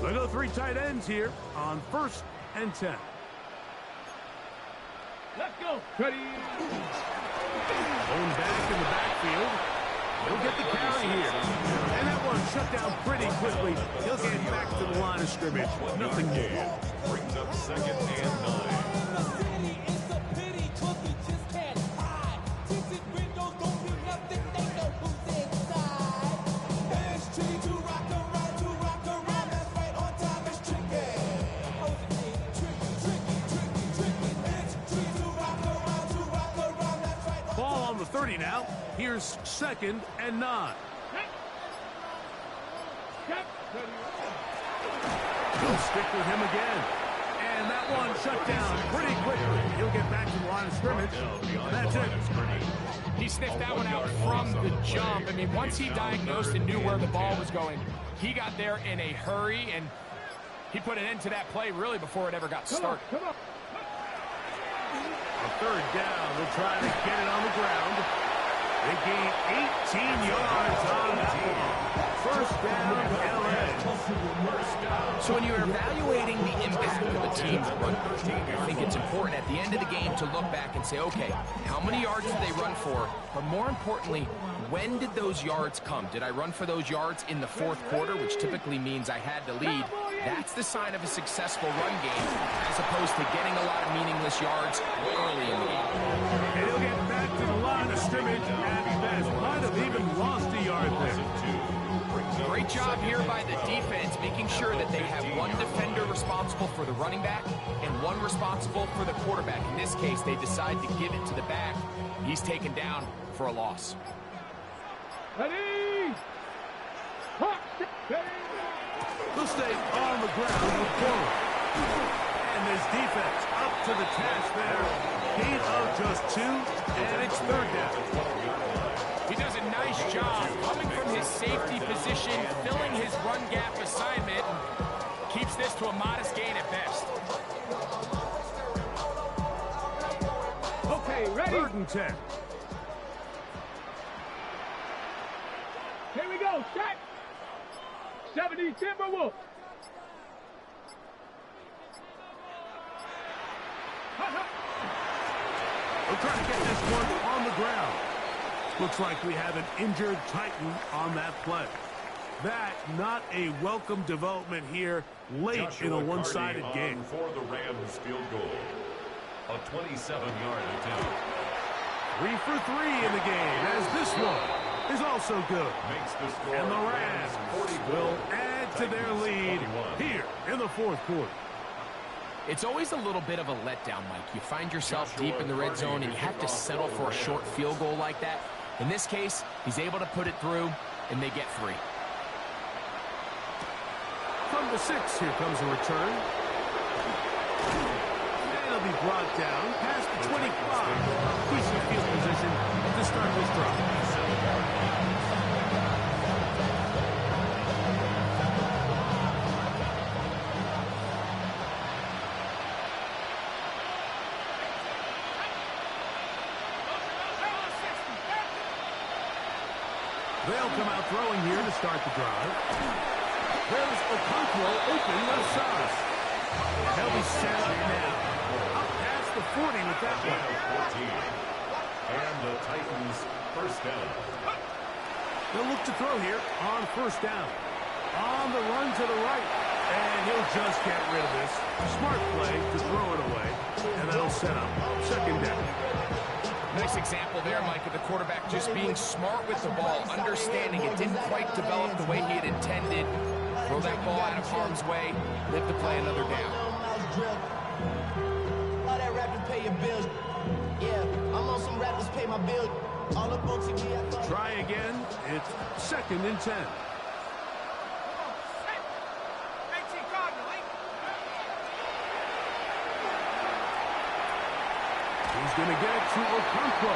They go three tight ends here on 1st and 10. Let's go. Ready. Going back in the backfield. He'll get the carry here. And that one shut down pretty quickly. He'll get back to the line of scrimmage. Nothing more. Brings up 2nd and 9. On the 30 now. Here's 2nd and 9. He'll stick with him again. And that one shut down pretty quickly. He'll get back to the line of scrimmage. And that's it. He sniffed that one out from the jump. I mean, once he diagnosed and knew where the ball was going, he got there in a hurry, and he put an end to that play really before it ever got started. Come on. A third down. They'll try to get it on the ground. They gain 18 yards on that ball. First down, LA. So when you're evaluating the impact of a team's run, I think it's important at the end of the game to look back and say, okay, how many yards did they run for? But more importantly, when did those yards come? Did I run for those yards in the fourth quarter, which typically means I had to lead? That's the sign of a successful run game, as opposed to getting a lot of meaningless yards early in the game. And he'll get back to the line of scrimmage at best. Might have even lost a yard there. Great job here by the defense, making sure that they have one defender responsible for the running back and one responsible for the quarterback. In this case, they decide to give it to the back. He's taken down for a loss. Ready. They'll stay on the ground with forward. And this defense up to the task there. Gain of just 2, and it's third down. He does a nice job coming from his safety position, filling his run gap assignment, and keeps this to a modest gain at best. Okay, ready? 3rd and 10. Here we go. Set. 70 Timberwolves. We'll try to get this one on the ground. Looks like we have an injured Titan on that play. That not a welcome development here late in a one-sided game. For the Rams field goal. A 27-yard attempt. 3 for 3 in the game, as this one is also good. Makes the score. And the Rams will add to their lead here in the fourth quarter. It's always a little bit of a letdown, Mike. You find yourself deep in the red zone and you have to settle for a short field goal like that. In this case, he's able to put it through, and they get 3. From the 6, here comes a return. And it'll be brought down past the 25. Decent field position to start this drive. They'll come out throwing here to start the drive. There's Okonkwo open left side. They'll be set up now. Up past the 40 with that one. 14. And the Titans first down. They'll look to throw here on first down. On the run to the right. And he'll just get rid of this. Smart play to throw it away. And that'll set up second down. Nice example there, Mike, of the quarterback just being smart with the ball, understanding it didn't quite develop the way he had intended. Throw that ball out of harm's way, live to play another down. All that rapping pay your bills. Yeah, I'm on some rappers pay my bills. All up on TV. Try again. It's second and 10. He's going to get it to Okonkwo.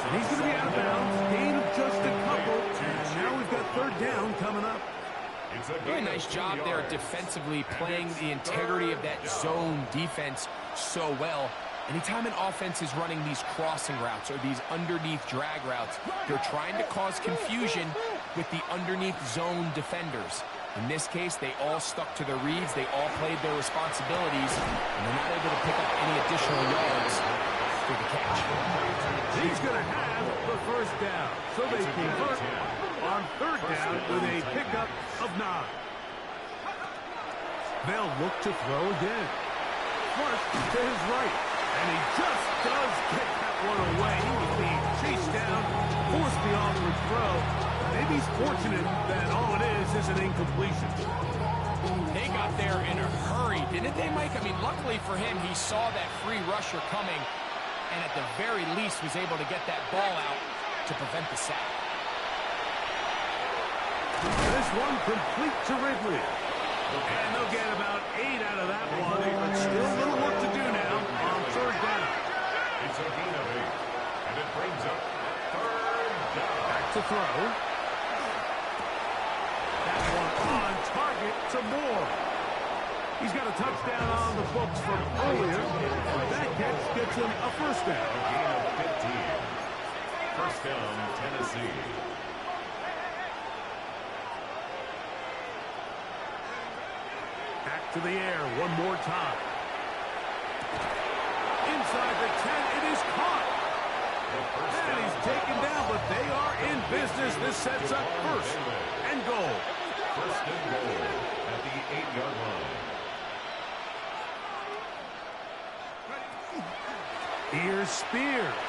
And he's going to be out of bounds. Gain of just a couple. And now we've got third down coming up. Very nice job there defensively, playing the integrity of that zone defense so well. Anytime an offense is running these crossing routes or these underneath drag routes, they're trying to cause confusion with the underneath zone defenders. In this case, they all stuck to their reads. They all played their responsibilities, and they're not able to pick up any additional yards for the catch. He's going to have the first down. So they convert on third down with a pickup of 9. They'll look to throw again. First to his right. And he just does get that one away. He was being chased down, forced the awkward throw. Maybe he's fortunate that all it is an incompletion. They got there in a hurry, didn't they, Mike? I mean, luckily for him, he saw that free rusher coming, and at the very least was able to get that ball out to prevent the sack. This one complete to Ridley. And they'll get about 8 out of that one. But still a little work to do now on third down. It's a gain of 8. And it brings up third down. Back to throw. That one on target to Moore. He's got a touchdown on the books from earlier. That catch gets him a first down. A gain of 15. First down, Tennessee. Back to the air one more time. Inside the 10, it is caught. And he's taken down, but they are in business. This sets up first and goal. First and goal at the 8-yard line. Here's Spears.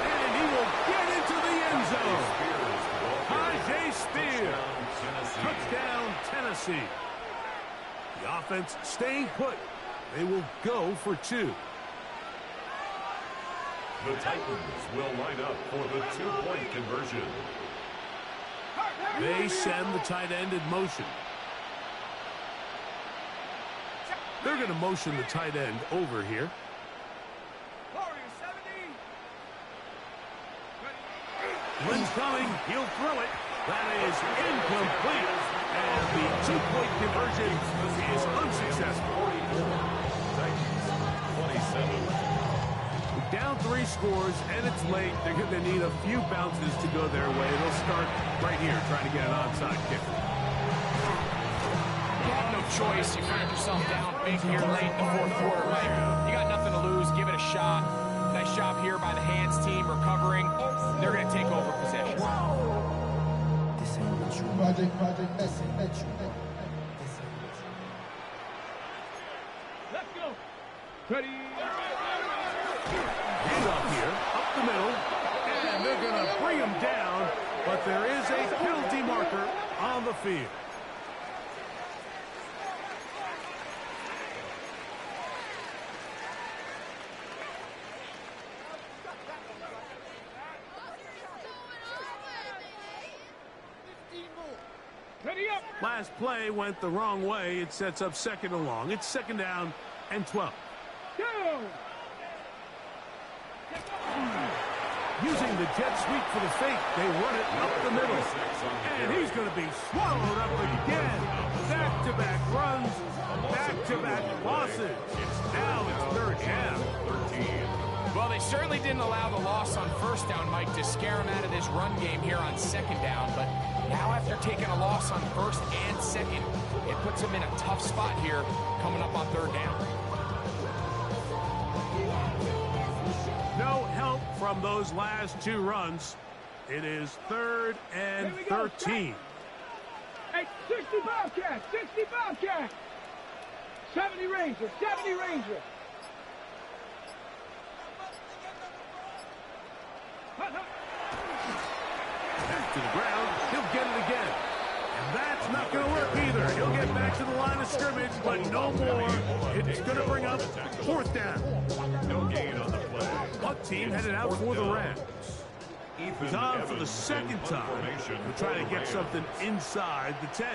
And he will get into the end zone. Tajay Spears. Touchdown, Tennessee. The offense staying put. They will go for 2. The Titans will line up for the 2-point conversion. They send the tight end in motion. They're going to motion the tight end over here. Lynn's coming. He'll throw it. That is incomplete. And the 2-point conversion is unsuccessful. Titans, 27. Down 3 scores, and it's late. They're going to need a few bounces to go their way. They'll start right here trying to get an onside kick. You have no choice. You find yourself down big here late in the fourth quarter, Mike. You got nothing to lose. Give it a shot. Nice job here by the hands team recovering. They're going to take over possession. Let's go. Ready. Handoff here, up the middle, and they're going to bring him down, but there is a penalty marker on the field. Last play went the wrong way. It sets up second and long. It's second down and 12. Go! Using the jet sweep for the fake, they run it up the middle. And he's going to be swallowed up again. Back-to-back runs, back-to-back losses. Now it's third down. Well, they certainly didn't allow the loss on first down, Mike, to scare him out of this run game here on second down. But now after taking a loss on first and second, it puts him in a tough spot here coming up on third down. No help from those last two runs. It is third and 13. Hey, 60 Bobcat, 60 Bobcat. 70 Ranger, 70 Ranger. Back to the ground. He'll get it again. And that's not going to work either. He'll get back to the line of scrimmage, but no more. It's going to bring up fourth down. No gain on the play. Punt team headed out for the Rams. Tom for the second time to try to get something inside the 10.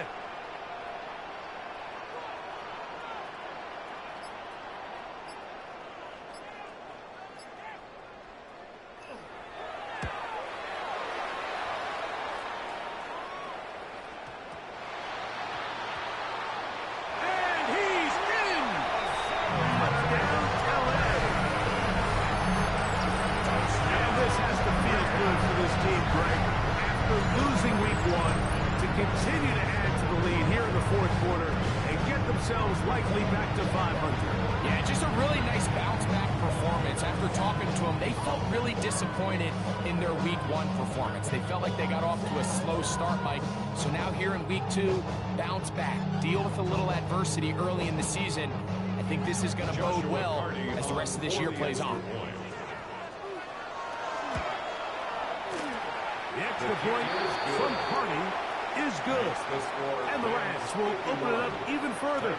Continue to add to the lead here in the fourth quarter and get themselves likely back to 500. Yeah, just a really nice bounce-back performance. After talking to them, they felt really disappointed in their week one performance. They felt like they got off to a slow start, Mike. So now here in week two, bounce back, deal with a little adversity early in the season. I think this is going to bode well as the rest of this year plays on. The extra point from Carney is good. And the Rams will open it up even further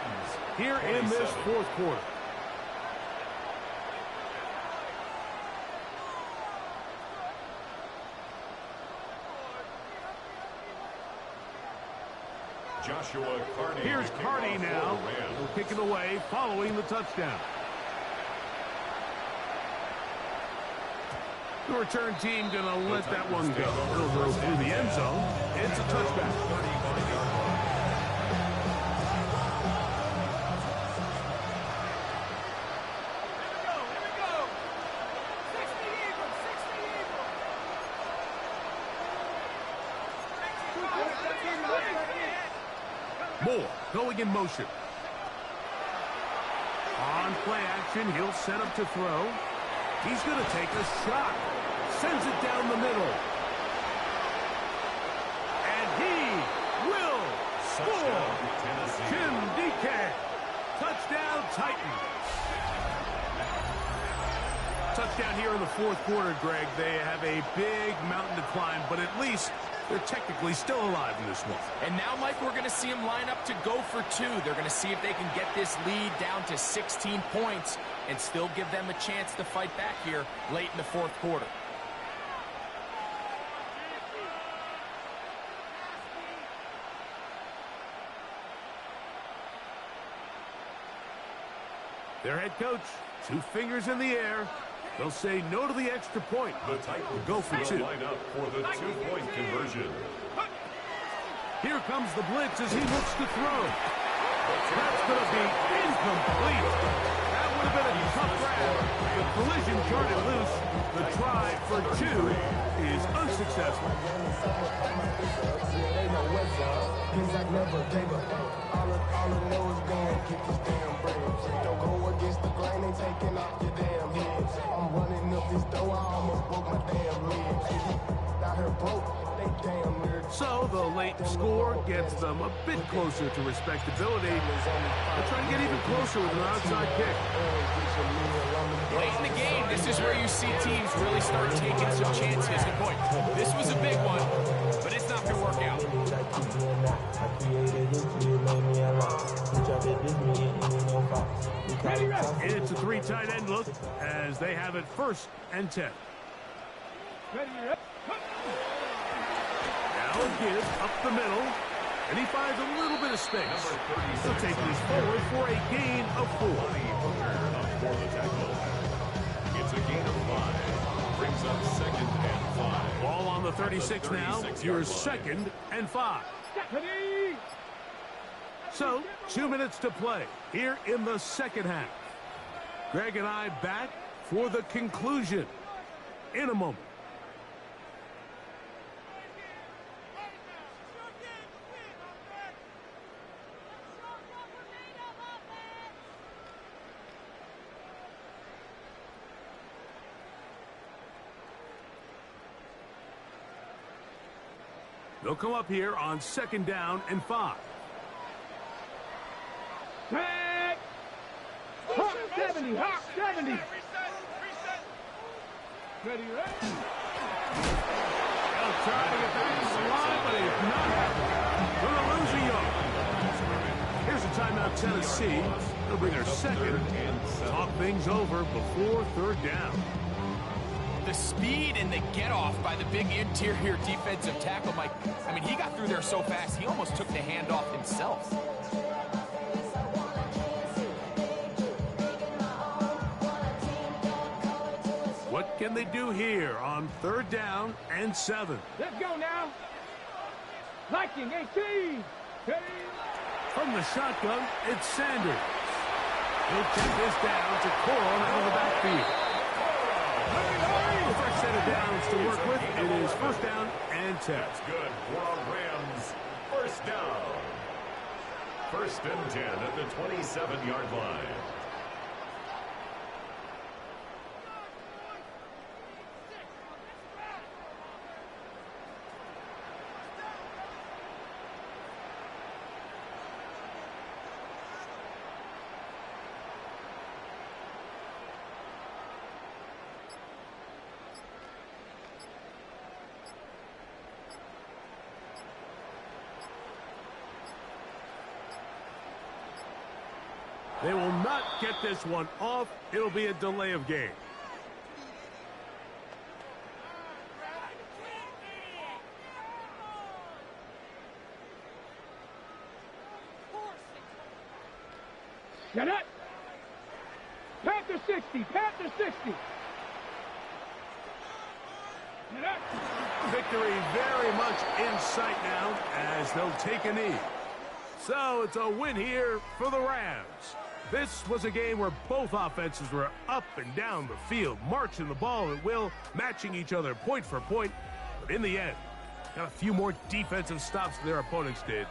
here in this fourth quarter. Joshua Carney. Here's Carney now. He'll kick it away following the touchdown. The return team going to let that one go. It'll go through the end zone. It's a touchback. Moore going in motion. On play action, he'll set up to throw. He's going to take a shot. Sends it down the middle. And he will score. Jim DK. Touchdown Titans. Touchdown here in the fourth quarter, Greg. They have a big mountain to climb, but at least they're technically still alive in this one. And now, Mike, we're going to see them line up to go for two. They're going to see if they can get this lead down to 16 points and still give them a chance to fight back here late in the fourth quarter. Their head coach, 2 fingers in the air. They'll say no to the extra point. The Titans go for 2. Line up for the 2-point conversion. Here comes the blitz as he looks to throw. That's going to be incomplete. That would have been a tough grab. The collision jarred it loose. The try for 2 is unsuccessful. Don't go against the grain, they taking off your damn heads. I'm running up this door, I almost broke my damn legs. Got her broke, they damn near. So the late score gets them a bit closer to respectability. They're trying to get even closer with an outside kick. Late in the game, this is where you see teams really start taking some chances. And boy, this was a big one, but it's not going to work out. It's a 3 tight end look as they have it 1st and 10. Now a give up the middle. And he finds a little bit of space. He'll take this forward for a gain of 4. For the tackle. It's a gain of 5. Brings up 2nd and 5. Ball on the 36 now. Here's 2nd and 5. So, 2 minutes to play here in the second half. Greg and I back for the conclusion in a moment. They'll come up here on 2nd down and 5. Tag! Hawk 70, Hawk 70. Reset. Ready, ready. They'll try to get back to the line, but he's not going to lose a yard. Here's a timeout, Tennessee. They'll bring their second and talk things over before 3rd down. The speed and the get-off by the big interior defensive tackle, Mike. I mean, he got through there so fast, he almost took the handoff himself. What can they do here on 3rd down and 7? Let's go now. Liking 18. Ready. From the shotgun, it's Sanders. He'll take this down to Coral out of the backfield. The first set of downs to work with. It is 1st down and 10. That's good for our Rams. 1st down. 1st and 10 at the 27-yard line. They will not get this one off. It'll be a delay of game. Get it. Panther 60. Panther 60. Get it. Victory very much in sight now as they'll take a knee. So it's a win here for the Rams. This was a game where both offenses were up and down the field, marching the ball at will, matching each other point for point. But in the end, got a few more defensive stops than their opponents did.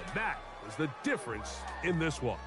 And that was the difference in this one.